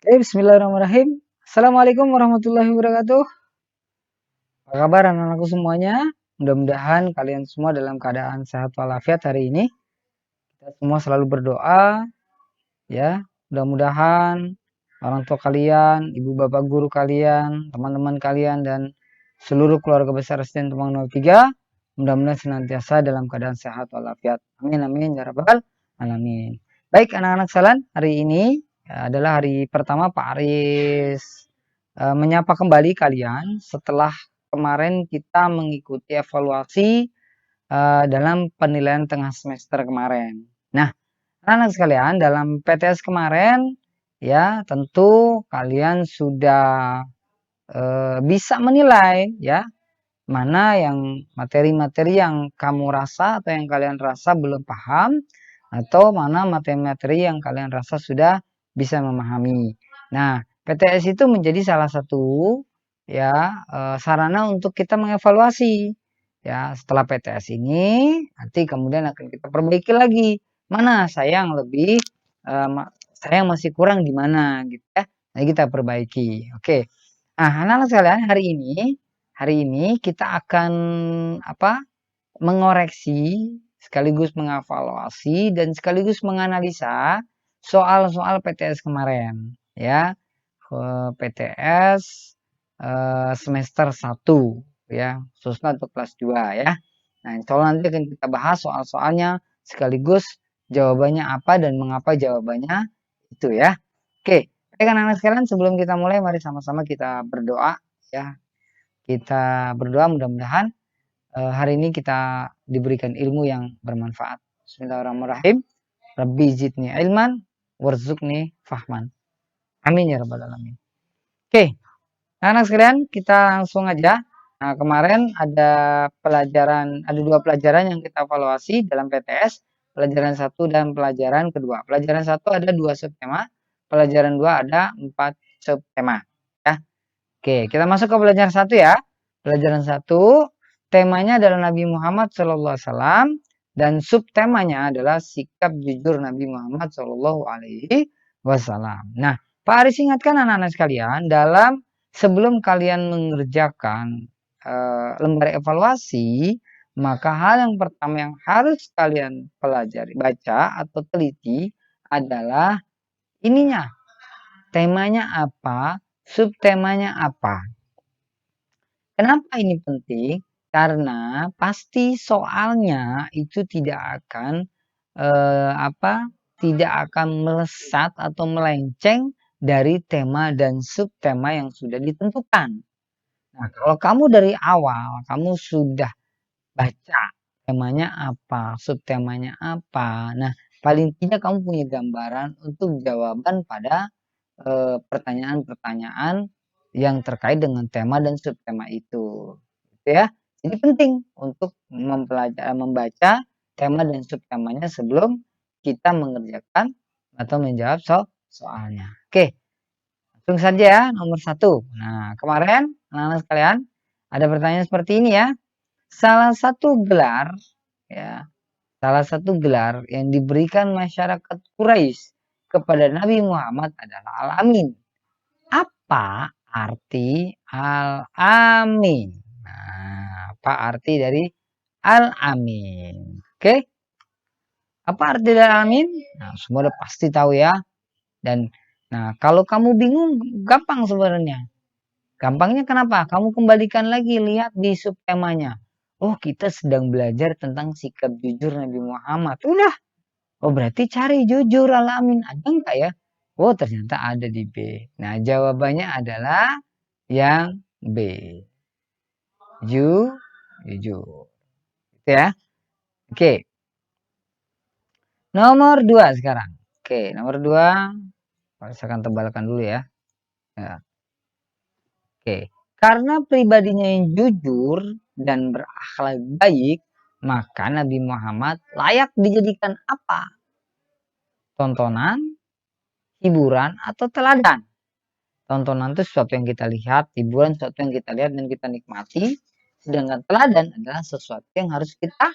Bismillahirrahmanirrahim. Assalamualaikum warahmatullahi wabarakatuh. Apa kabar anak-anakku semuanya? Mudah-mudahan kalian semua dalam keadaan sehat walafiat hari ini. Kita semua selalu berdoa, ya. Mudah-mudahan orang tua kalian, ibu bapak guru kalian, teman-teman kalian, dan seluruh keluarga besar SDN Temang 03 mudah-mudahan senantiasa dalam keadaan sehat walafiat. Amin amin ya rabbal alamin. Baik anak-anak sekalian, hari ini adalah hari pertama Pak Aris menyapa kembali kalian setelah kemarin kita mengikuti evaluasi dalam penilaian tengah semester kemarin. Nah, anak-anak sekalian, dalam PTS kemarin ya tentu kalian sudah bisa menilai ya mana yang materi-materi yang kamu rasa atau yang kalian rasa belum paham atau mana materi-materi yang kalian rasa sudah bisa memahami. Nah, PTS itu menjadi salah satu ya sarana untuk kita mengevaluasi. Ya, setelah PTS ini nanti kemudian akan kita perbaiki lagi. Mana saya yang lebih saya yang masih kurang di mana gitu ya. Nah, kita perbaiki. Oke. Nah, anak-anak sekalian, hari ini kita akan mengoreksi sekaligus mengevaluasi dan sekaligus menganalisa soal-soal PTS kemarin ya. PTS semester 1 ya, khususnya untuk kelas 2 ya. Nah, insya Allah nanti akan kita bahas soal-soalnya sekaligus jawabannya apa dan mengapa jawabannya itu ya. Oke, baik anak-anak sekalian, sebelum kita mulai mari sama-sama kita berdoa ya. Kita berdoa mudah-mudahan hari ini kita diberikan ilmu yang bermanfaat. Bismillahirrahmanirrahim. Rabbi zidni ilman warzuqni fahman. Amin ya rabbal alamin. Oke, anak sekalian kita langsung aja. Nah, kemarin ada dua pelajaran yang kita evaluasi dalam PTS, pelajaran 1 dan pelajaran kedua. Pelajaran 1 ada 2 subtema, pelajaran 2 ada 4 subtema. Ya. Oke, kita masuk ke pelajaran 1 ya. Pelajaran 1 temanya adalah Nabi Muhammad SAW dan subtemanya adalah sikap jujur Nabi Muhammad SAW. Nah, Pak Aris ingatkan anak-anak sekalian, sebelum kalian mengerjakan lembar evaluasi, maka hal yang pertama yang harus kalian pelajari, baca atau teliti adalah ininya, temanya apa, subtemanya apa. Kenapa ini penting? Karena pasti soalnya itu tidak akan melesat atau melenceng dari tema dan subtema yang sudah ditentukan. Nah, kalau kamu dari awal kamu sudah baca temanya apa, subtemanya apa. Nah, paling tidak kamu punya gambaran untuk jawaban pada pertanyaan-pertanyaan yang terkait dengan tema dan subtema itu. Gitu ya. Jadi penting untuk membaca tema dan subtemanya sebelum kita mengerjakan atau menjawab soalnya. Oke, langsung saja ya nomor 1. Nah, kemarin anak-anak sekalian ada pertanyaan seperti ini ya. Salah satu gelar yang diberikan masyarakat Quraisy kepada Nabi Muhammad adalah Al-Amin. Apa arti Al-Amin? Nah, apa arti dari Al-Amin? Oke. Apa arti dari Al-Amin? Nah, semua udah pasti tahu ya. Dan nah, kalau kamu bingung gampang sebenarnya. Gampangnya kenapa? Kamu kembalikan lagi, lihat di subtemanya. Oh, kita sedang belajar tentang sikap jujur Nabi Muhammad. Udah. Oh, berarti cari jujur Al-Amin. Ada enggak ya? Oh, ternyata ada di B. Nah, jawabannya adalah yang B. Jujur. Gitu ya. Oke. Nomor 2 sekarang. Oke, nomor 2. Saya akan tebalkan dulu ya. Ya. Oke. Karena pribadinya yang jujur dan berakhlak baik, maka Nabi Muhammad layak dijadikan apa? Tontonan, hiburan, atau teladan. Tontonan itu sesuatu yang kita lihat, hiburan sesuatu yang kita lihat dan kita nikmati. Sedangkan teladan adalah sesuatu yang harus kita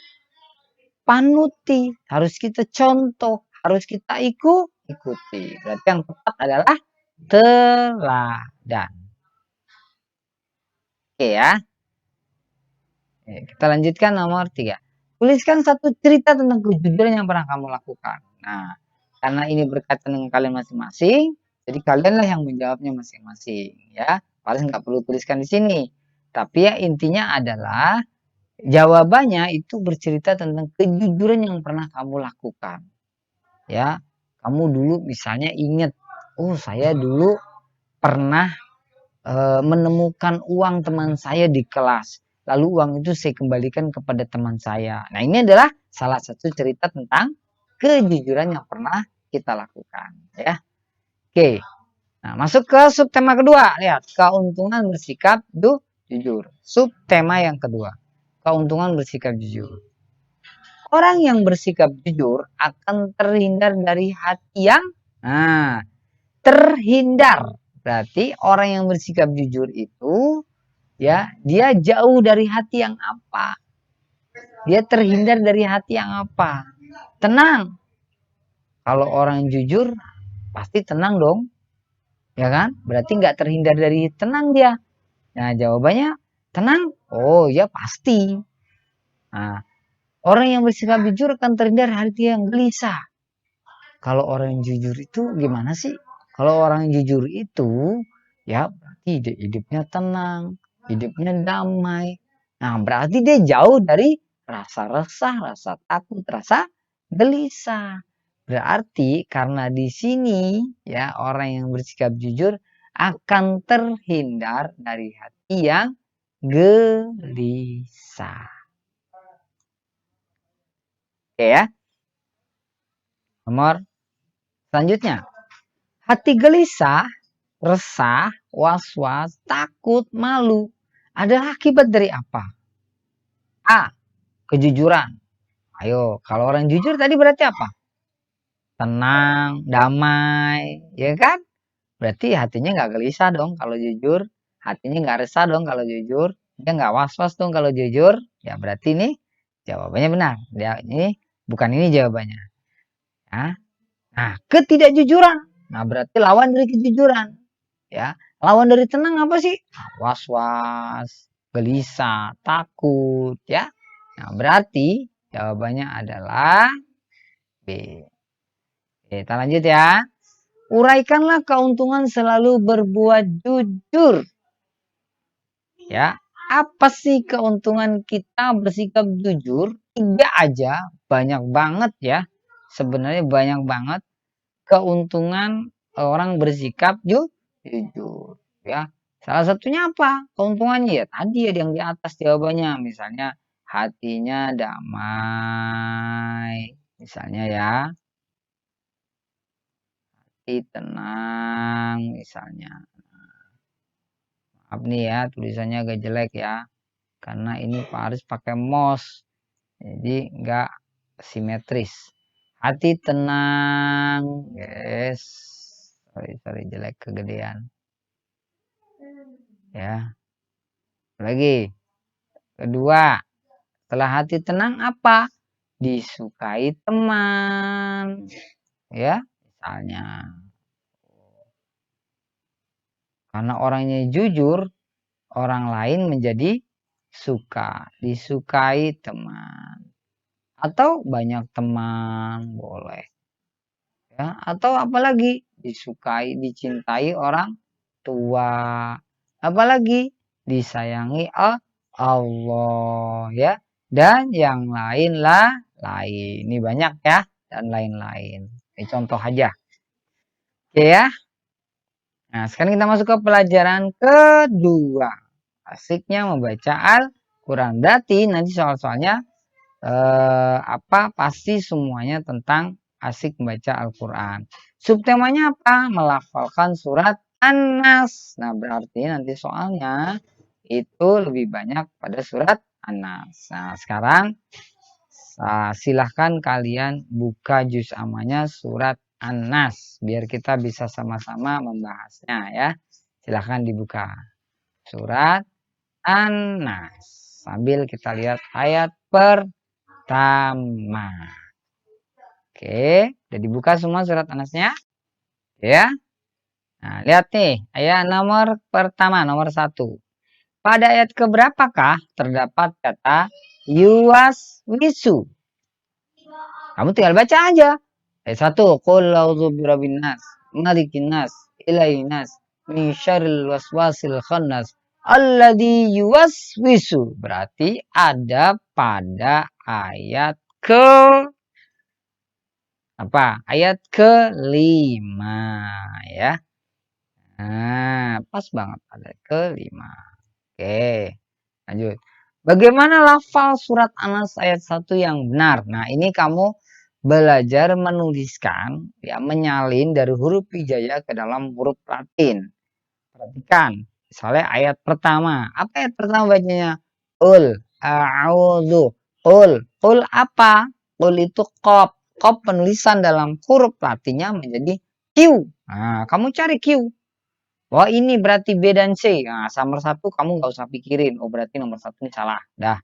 panuti, harus kita contoh, harus kita ikuti. Berarti yang tepat adalah teladan. Oke ya. Kita lanjutkan nomor 3. Tuliskan satu cerita tentang kejujuran yang pernah kamu lakukan. Nah, karena ini berkaitan dengan kalian masing-masing, jadi kalianlah yang menjawabnya masing-masing ya. Paling nggak perlu tuliskan di sini. Tapi ya intinya adalah jawabannya itu bercerita tentang kejujuran yang pernah kamu lakukan. Ya, kamu dulu misalnya ingat, oh saya dulu pernah menemukan uang teman saya di kelas. Lalu uang itu saya kembalikan kepada teman saya. Nah, ini adalah salah satu cerita tentang kejujuran yang pernah kita lakukan. Ya, oke. Nah, masuk ke subtema kedua. Lihat, keuntungan bersikap jujur. Subtema yang kedua, keuntungan bersikap jujur. Orang yang bersikap jujur akan terhindar dari hati yang terhindar. Berarti orang yang bersikap jujur itu ya, dia jauh dari hati yang apa? Dia terhindar dari hati yang apa? Tenang. Kalau orang yang jujur pasti tenang dong. Ya kan? Berarti nggak terhindar dari tenang dia. Nah, jawabannya tenang. Oh, ya pasti. Nah, orang yang bersikap jujur akan terhindar hati yang gelisah. Kalau orang yang jujur itu gimana sih? Kalau orang yang jujur itu ya berarti hidupnya tenang, hidupnya damai. Nah, berarti dia jauh dari rasa resah, rasa takut, rasa gelisah. Berarti karena di sini ya orang yang bersikap jujur akan terhindar dari hati yang gelisah. Oke ya. Nomor selanjutnya. Hati gelisah, resah, was-was, takut, malu adalah akibat dari apa? A. Kejujuran. Ayo, kalau orang jujur tadi berarti apa? Tenang, damai, ya kan? Berarti hatinya nggak gelisah dong kalau jujur. Hatinya nggak resah dong kalau jujur. Dia nggak was-was dong kalau jujur. Ya berarti ini jawabannya benar. Dia ini bukan ini jawabannya. Ya. Nah, ketidakjujuran. Nah, berarti lawan dari kejujuran. Ya, lawan dari tenang apa sih? Was-was, gelisah, takut, ya. Nah, berarti jawabannya adalah B. Oke, kita lanjut ya. Uraikanlah keuntungan selalu berbuat jujur. Ya, apa sih keuntungan kita bersikap jujur? 3 aja, banyak banget ya. Sebenarnya banyak banget keuntungan orang bersikap jujur. Ya, salah satunya apa? Keuntungannya ya tadi ya yang di atas jawabannya. Misalnya hatinya damai. Misalnya ya, hati tenang misalnya. Maaf nih ya, tulisannya agak jelek ya. Karena ini Pak Aris pakai mouse. Jadi nggak simetris. Hati tenang, guys. Sorry jelek kegedean. Ya, lagi. Kedua, setelah hati tenang apa? Disukai teman. Ya, misalnya. Karena orangnya jujur, orang lain menjadi suka, disukai teman. Atau banyak teman, boleh. Ya, atau apalagi disukai, dicintai orang tua. Apalagi disayangi Allah ya. Dan yang lain lah lain. Ini banyak ya dan lain-lain. Ini contoh aja. Oke ya. Nah, sekarang kita masuk ke pelajaran kedua. Asiknya membaca Al-Quran. Berarti nanti soal-soalnya pasti semuanya tentang asik membaca Al-Quran. Subtemanya apa? Melafalkan surat An-Nas. Nah, berarti nanti soalnya itu lebih banyak pada surat An-Nas. Nah, sekarang silahkan kalian buka juz amanya surat An-Nas. Biar kita bisa sama-sama membahasnya ya. Silahkan dibuka. Surat An-Nas. Sambil kita lihat ayat pertama. Oke, udah dibuka semua surat An-Nasnya? Ya. Nah, lihat nih, ayat nomor pertama, nomor 1. Pada ayat keberapakah terdapat kata yuwaswisu? Kamu tinggal baca aja. Ayat 1, qul a'udzu birabbin nas, malikin nas, ilahin nas, min syarril waswasil khannas, alladzi yuwaswisu. Berarti ada pada ayat ke apa? Ayat ke-5 ya. Nah, pas banget ada ke-5. Oke, lanjut. Bagaimana lafal surat Anas ayat 1 yang benar? Nah, ini kamu belajar menuliskan, ya, menyalin dari huruf hijaiyah ke dalam huruf Latin. Perhatikan, misalnya ayat pertama. Apa ayat pertama bacanya? Qul a'udzu. Qul apa? Qul itu qaf. Qaf penulisan dalam huruf Latinnya menjadi Q. Nah, kamu cari Q. Wah, ini berarti B dan C. Nah, nomor 1 kamu nggak usah pikirin. Oh, berarti nomor 1 ini salah. Dah.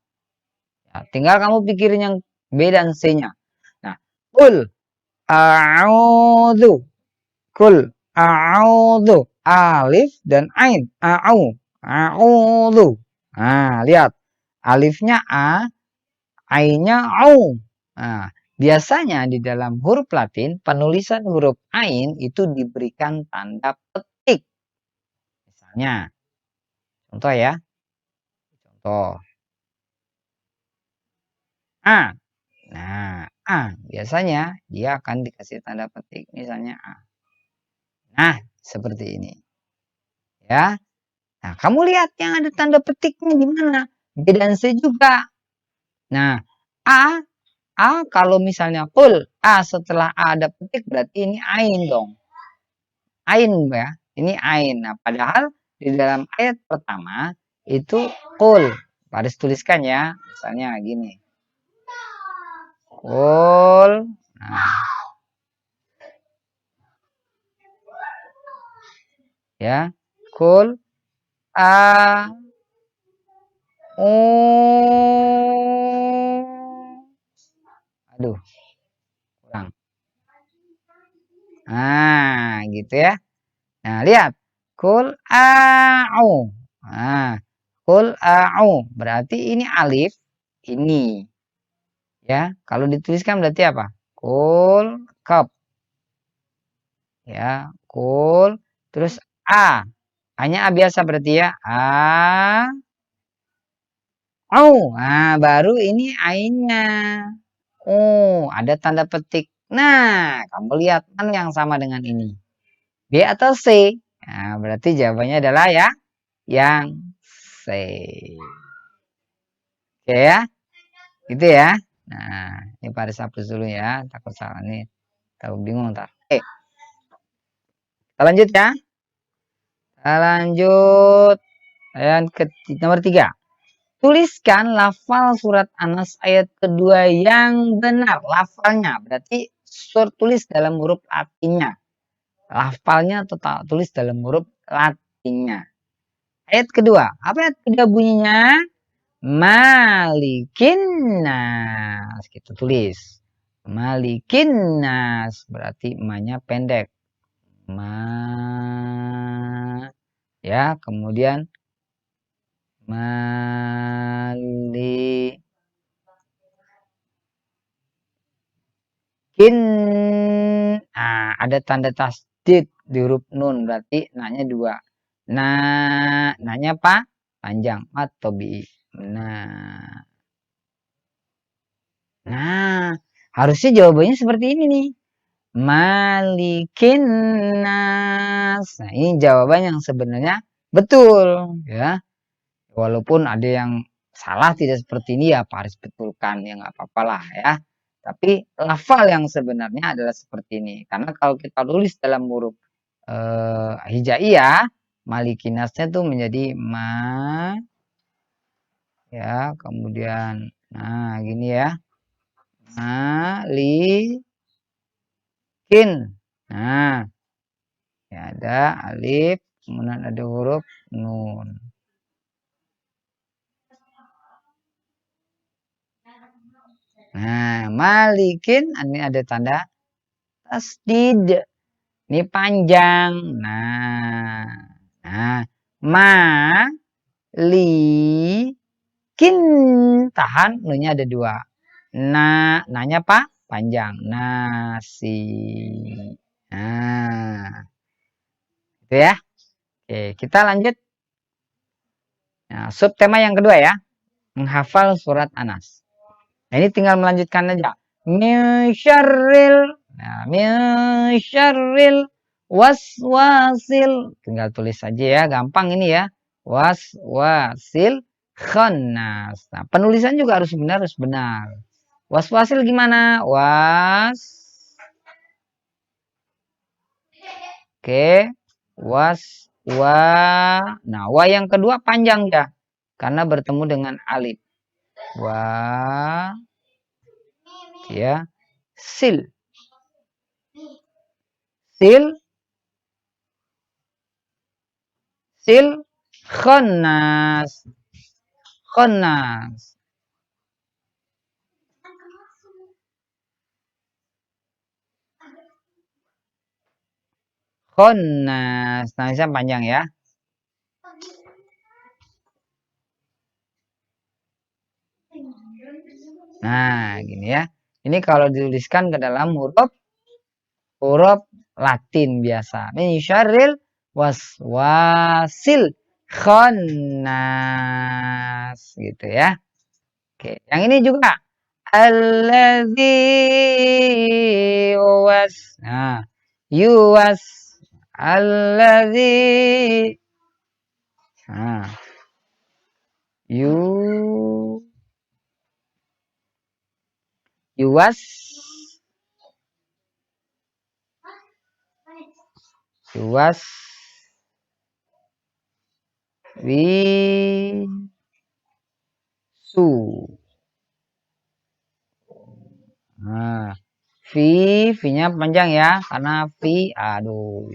Ya, tinggal kamu pikirin yang B dan C-nya. Nah, qul a'udzu. Qul a'udzu. Alif dan ain. A'udzu. Nah, lihat. Alifnya A, ainnya au. Nah, biasanya di dalam huruf Latin, penulisan huruf ain itu diberikan tanda petik. Misalnya, contoh ya. Contoh. A. Nah, A. Biasanya dia akan dikasih tanda petik. Misalnya A. Nah, seperti ini. Ya. Nah, kamu lihat yang ada tanda petiknya di mana? B dan C juga. Nah, A. A kalau misalnya full. A setelah A ada petik berarti ini ain dong. Ain ya. Ini ain. Nah, padahal di dalam ayat pertama itu full. Harus tuliskan ya. Misalnya gini. Kul. Nah, ya. Kul a aduh, kurang. Nah, gitu ya. Nah, lihat. Kul a'u. Nah, kul a'u. Berarti ini alif, ini. Ya, kalau dituliskan berarti apa? Kul kap. Ya, kul terus a. Hanya a biasa berarti ya. A au. Nah, baru ini ainnya. Oh, ada tanda petik. Nah, kamu lihat kan yang sama dengan ini. B atau C? Nah, berarti jawabannya adalah ya yang C. Oke ya, gitu ya. Nah, ini Paris hapus dulu ya. Takut salah nih. Tahu bingung ntar. Kita lanjut ya. Kita lanjut. Ayat nomor 3. Tuliskan lafal surat Anas ayat kedua yang benar. Lafalnya berarti tulis dalam huruf Latinnya. Lafalnya total tulis dalam huruf Latinnya. Ayat kedua, apa ayat kedua bunyinya? Malikin nas. Kita tulis. Malikin nas. Berarti emaknya pendek. Ya, kemudian malikin. Nah, ada tanda tasdid di huruf nun. Berarti nanya 2. Nanya apa? Panjang. Atau bi. Nah, harusnya jawabannya seperti ini nih. Malikin nas. Nah, ini jawaban yang sebenarnya betul. Ya, walaupun ada yang salah tidak seperti ini ya Paris betulkan ya nggak apa-apa lah ya. Tapi lafal yang sebenarnya adalah seperti ini. Karena kalau kita tulis dalam huruf hijaiyah, malikinasnya tuh menjadi ma ya, kemudian nah gini ya. Malikin. Nah, ya ada alif, kemudian ada huruf nun. Nah, malikin ini ada tanda tasdid. Ini panjang. Nah, ma, li, kin. Tahan, nunya ada 2. Nanya apa? Panjang. Nasi. Nah, itu ya. Oke, kita lanjut. Nah, subtema yang kedua ya. Menghafal surat Anas. Nah, ini tinggal melanjutkan aja. Min syarril. Nah, min syarril waswasil. Tinggal tulis saja ya, gampang ini ya. Waswasil khannas. Nah, penulisan juga harus benar. Waswasil gimana? Oke. Nah, wa yang kedua panjang ya. Karena bertemu dengan alif. Ya. Sil khannas. Khannas. Nah, panjang ya. Nah, gini ya. Ini kalau dituliskan ke dalam huruf Latin biasa. Min syarril waswasil khannas gitu ya. Oke, yang ini juga alladzi was. Nah, yuwas alladzi. Nah, yuwas su. Nah, V-nya panjang ya, karena aduh,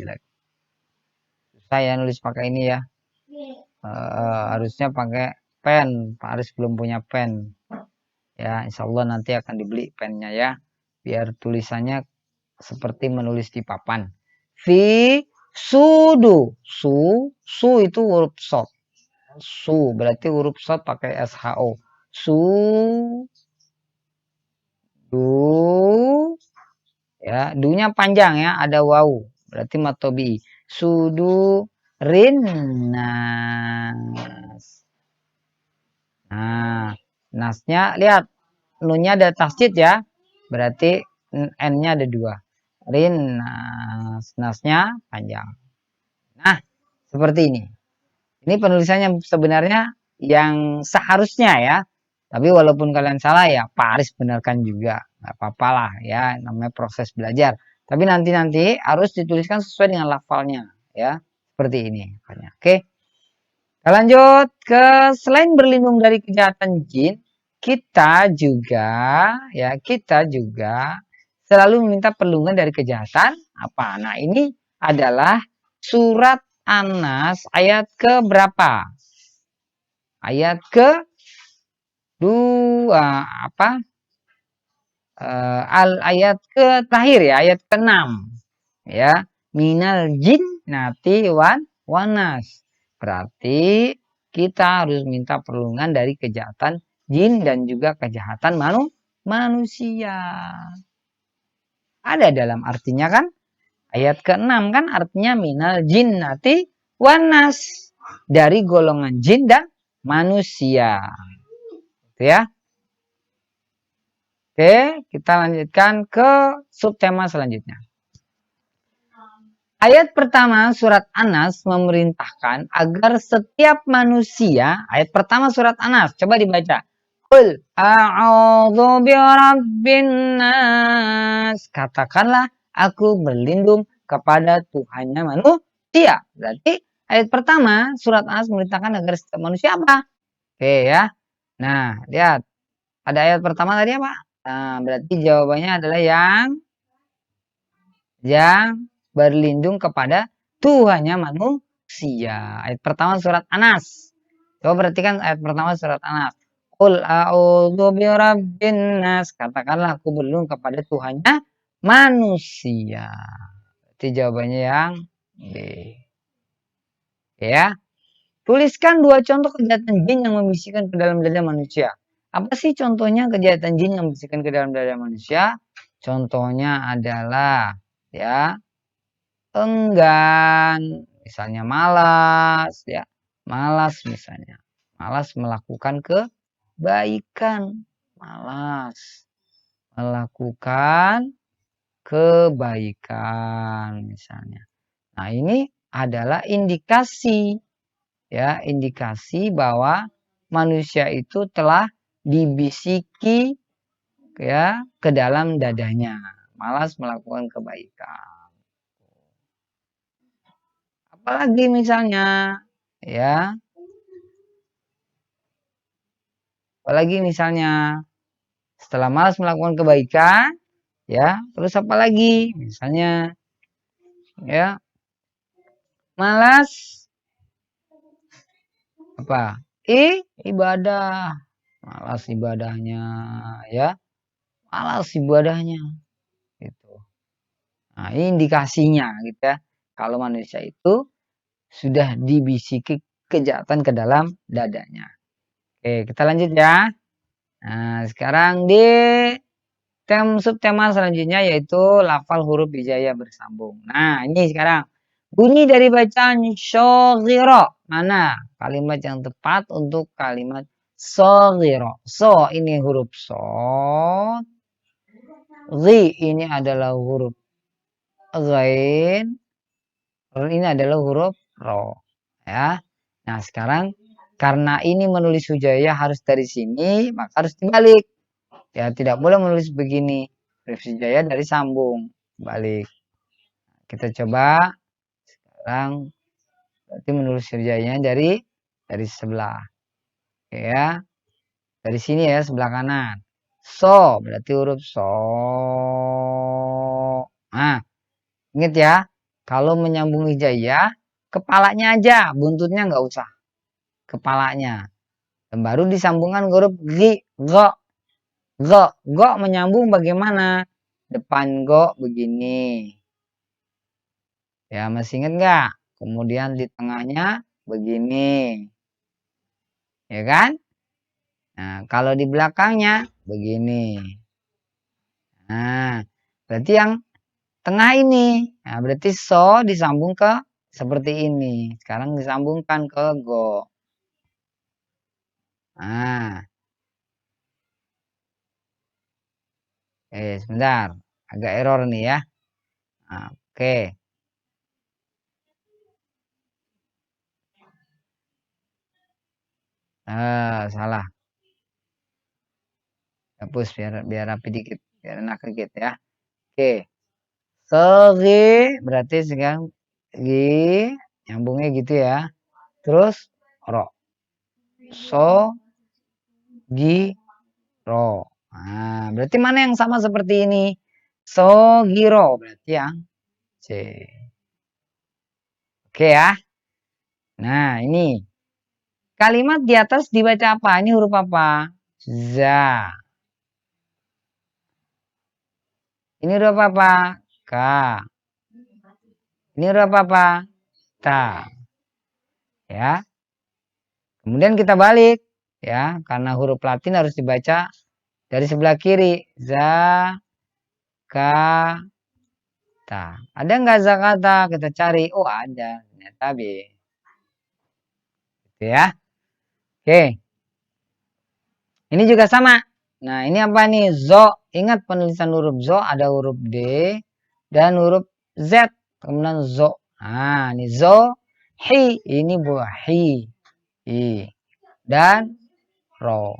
susah ya nulis pakai ini ya. Harusnya pakai pen, Pak Aris belum punya pen. Ya, insya Allah nanti akan dibeli pennya ya, biar tulisannya seperti menulis di papan. Sudu, su itu huruf short. Su berarti huruf short pakai SHO. Ya, dunya panjang ya, ada waw. Berarti matobi. Sudu rinnas. Nah, nasnya lihat, nunya ada tasjid ya. Berarti n-nya ada 2. Rinnas, nasnya panjang. Nah, seperti ini. Ini penulisannya sebenarnya yang seharusnya ya. Tapi walaupun kalian salah ya, Pak Aris benarkan juga. Nggak apa-apa lah ya, namanya proses belajar. Tapi nanti harus dituliskan sesuai dengan lafalnya ya. Seperti ini. Oke. Kita lanjut ke selain berlindung dari kejahatan jin, kita juga selalu meminta perlindungan dari kejahatan apa? Nah, ini adalah surat Anas ayat ke berapa? Ayat ke 2 apa? Ayat ke terakhir ya, ayat ke-6 ya. Minal jinnati wanas. Berarti kita harus minta perlindungan dari kejahatan jin dan juga kejahatan manusia. Ada dalam artinya kan? Ayat ke-6 kan artinya minal jinnati wanas. Dari golongan jin dan manusia. Gitu ya. Oke, kita lanjutkan ke subtema selanjutnya. Ayat pertama surat Anas memerintahkan agar setiap manusia, ayat pertama surat Anas, coba dibaca. Qul a'udzu birabbin nas. Katakanlah aku berlindung kepada Tuhannya manusia. Berarti ayat pertama surat Anas memerintahkan agar setiap manusia apa? Oke ya. Nah, lihat. Pada ayat pertama tadi apa? Nah, berarti jawabannya adalah yang berlindung kepada Tuhannya manusia. Ayat pertama surat Anas. Coba perhatikan ayat pertama surat Anas. Qul a'udzu birabbin nas. Katakanlah aku berlindung kepada Tuhannya manusia. Berarti jawabannya yang B. Ya. Tuliskan 2 contoh kejahatan jin yang membisikkan ke dalam dada manusia. Apa sih contohnya kejahatan jin yang membisikkan ke dalam dada manusia? Contohnya adalah ya enggan, misalnya malas ya. Malas misalnya. Malas melakukan kebaikan. Malas melakukan kebaikan misalnya. Nah, ini adalah indikasi ya, indikasi bahwa manusia itu telah dibisiki ya ke dalam dadanya, malas melakukan kebaikan. Apalagi misalnya ya, apalagi misalnya setelah malas melakukan kebaikan ya, terus apa lagi? Misalnya ya, malas apa? Ibadah. Malas ibadahnya ya. Malas ibadahnya gitu. Nah, ini indikasinya gitu ya. Kalau manusia itu sudah dibisiki kejahatan ke dalam dadanya. Oke, kita lanjut ya. Nah, sekarang di subtema selanjutnya yaitu lafal huruf hijaiyah bersambung. Nah, ini sekarang bunyi dari bacaan syaghira. Mana kalimat yang tepat untuk kalimat syaghira? So, ini huruf so. Ri ini adalah huruf ghain. Ini adalah huruf ro. Ya. Nah, sekarang karena ini menulis hijaiyah harus dari sini, maka harus dibalik. Ya, tidak boleh menulis begini. Huruf hijaiyah dari sambung, balik. Kita coba sekarang berarti menulis hijaiyahnya dari sebelah. Oke ya. Dari sini ya, sebelah kanan. So, berarti huruf so. Nah, ingat ya, kalau menyambung hijaiyah, kepalanya aja, buntutnya nggak usah. Kepalanya. Dan baru disambungkan huruf gi, go. Go, go menyambung bagaimana? Depan go begini. Ya, masih ingat nggak? Kemudian di tengahnya begini. Ya kan? Nah, kalau di belakangnya begini. Nah, berarti yang tengah ini. Nah, berarti so disambung ke seperti ini. Sekarang disambungkan ke go. Nah, sebentar. Agak error nih ya. Nah, oke. Salah. Hapus biar rapi dikit. Biar enak dikit ya. Oke. Segi berarti sekarang gi nyambungnya gitu ya. Terus ro. So gi ro. Nah, berarti mana yang sama seperti ini? So giro berarti yang C. Oke ya. Nah, ini kalimat di atas dibaca apa? Ini huruf apa? Za. Ini huruf apa? K. Ini huruf apa? Ta. Ya. Kemudian kita balik ya, karena huruf Latin harus dibaca dari sebelah kiri. Za, ka, ta. Ada nggak zakata? Kita cari. Oh, ada. Ternyata B. Gitu ya. Oke. Ini juga sama. Nah, ini apa nih? Zo. Ingat penulisan huruf zo ada huruf D dan huruf Z. Kemudian zo. Nah, ini zo. Hi. Ini buah hi. I. Dan ro.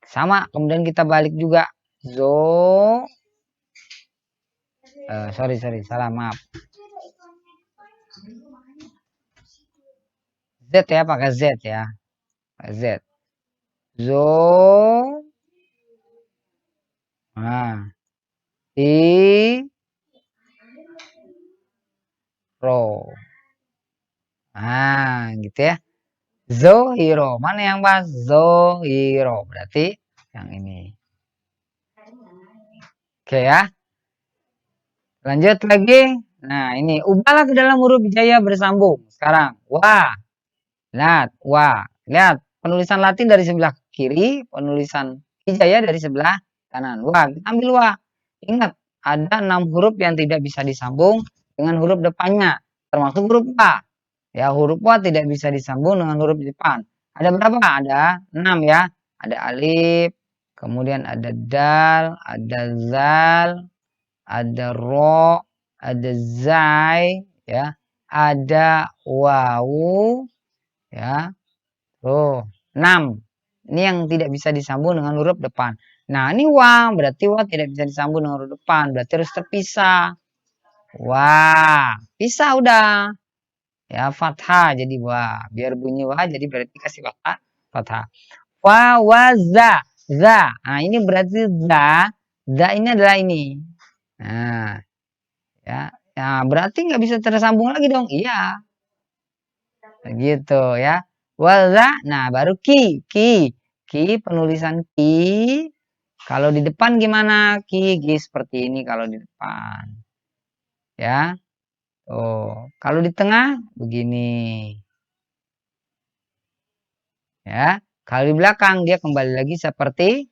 Sama. Kemudian kita balik juga. Zo. Sorry. Salah. Maaf. Z ya. Pakai Z ya. Pakai Z. Zo. Nah. I. Ro. Nah, gitu ya. Zohiro. Mana yang pas? Zohiro. Berarti yang ini. Oke ya. Lanjut lagi. Nah, ini ubahlah ke dalam huruf hijaya bersambung. Sekarang, wa. Lihat, wa. Lihat, penulisan Latin dari sebelah kiri, penulisan hijaya dari sebelah kanan. Wa, kita ambil wa. Ingat, ada 6 huruf yang tidak bisa disambung dengan huruf depannya, termasuk huruf wa. Ya, huruf wa tidak bisa disambung dengan huruf depan. Ada berapa? Ada 6 ya. Ada alif, kemudian ada dal, ada zal, ada ro, ada zai, ya, ada wawu, ya. Tuh, 6. Ini yang tidak bisa disambung dengan huruf depan. Nah, ini wa, berarti wa tidak bisa disambung dengan huruf depan, berarti harus terpisah. Wah, pisah udah. Ya, fathah jadi wa. Biar bunyi wa jadi berarti kasih fathah, fathah. Wa wa za. Za. Nah, ini berarti za. Za ini adalah ini. Nah, ya. Nah, berarti nggak bisa tersambung lagi dong. Iya. Begitu ya. Waza, nah baru ki. Ki penulisan ki. Kalau di depan gimana? Ki seperti ini kalau di depan. Ya. Oh, kalau di tengah begini. Ya. Kalau di belakang dia kembali lagi seperti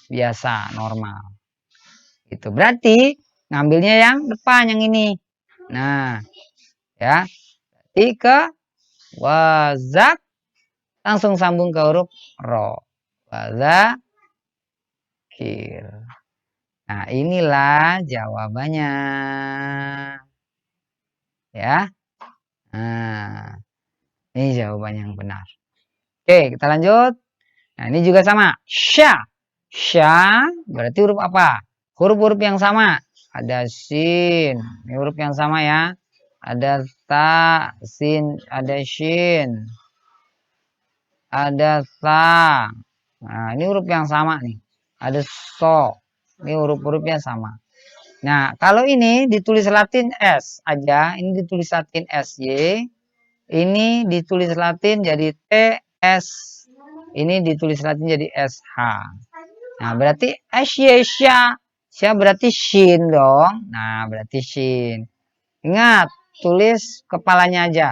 biasa, normal. Itu berarti ngambilnya yang depan yang ini. Nah, ya. Berarti ke wazak langsung sambung ke huruf ro. Wazakir. Nah, inilah jawabannya. Ya. Nah, ini jawaban yang benar. Oke, kita lanjut. Nah, ini juga sama. Sya. Sya berarti huruf apa? Huruf-huruf yang sama. Ada sin. Ini huruf yang sama ya. Ada ta, sin, ada shin. Ada sa. Nah, ini huruf yang sama nih. Ada so. Ini huruf-hurufnya sama. Nah, kalau ini ditulis Latin S aja, ini ditulis Latin SY, ini ditulis Latin jadi TS, ini ditulis Latin jadi SH. Nah, berarti SY, Sya berarti shin dong. Nah, berarti shin. Ingat, tulis kepalanya aja.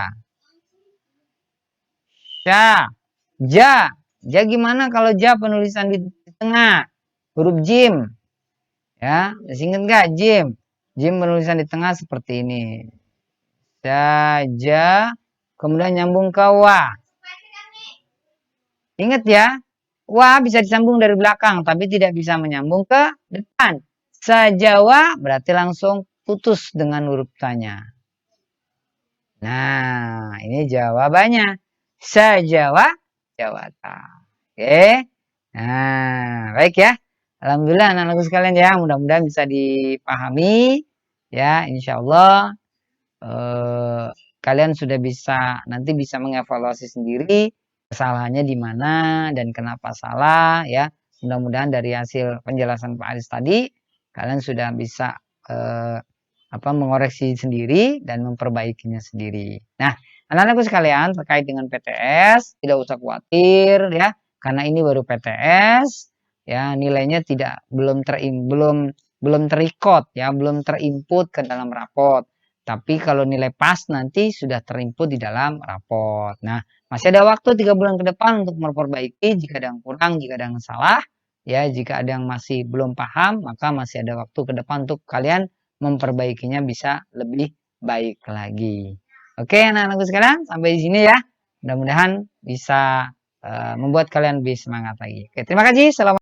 Sya, ja. Ja gimana kalau ja penulisan di tengah? Huruf jim. Ya, masih ingat nggak jim? Jim penulisan di tengah seperti ini. Saja, kemudian nyambung ke wa. Ingat ya, wa bisa disambung dari belakang, tapi tidak bisa menyambung ke depan. Saja wa berarti langsung putus dengan huruf tanya. Nah, ini jawabannya. Saja wa, jawata. Oke. Nah, baik ya. Alhamdulillah anak-anakku sekalian ya, mudah-mudahan bisa dipahami ya, insya Allah kalian sudah bisa nanti bisa mengevaluasi sendiri kesalahannya di mana dan kenapa salah ya. Mudah-mudahan dari hasil penjelasan Pak Aris tadi kalian sudah bisa mengoreksi sendiri dan memperbaikinya sendiri. Nah, anak-anakku sekalian terkait dengan PTS tidak usah khawatir ya, karena ini baru PTS. Ya, nilainya belum terrecord ya, belum terinput ke dalam rapot. Tapi kalau nilai pas nanti sudah terinput di dalam rapot. Nah, masih ada waktu 3 bulan ke depan untuk memperbaiki jika ada yang kurang, jika ada yang salah. Ya, jika ada yang masih belum paham, maka masih ada waktu ke depan untuk kalian memperbaikinya bisa lebih baik lagi. Oke, anak-anakku sekalian, sampai di sini ya. Mudah-mudahan bisa membuat kalian lebih semangat lagi. Oke, terima kasih. Selamat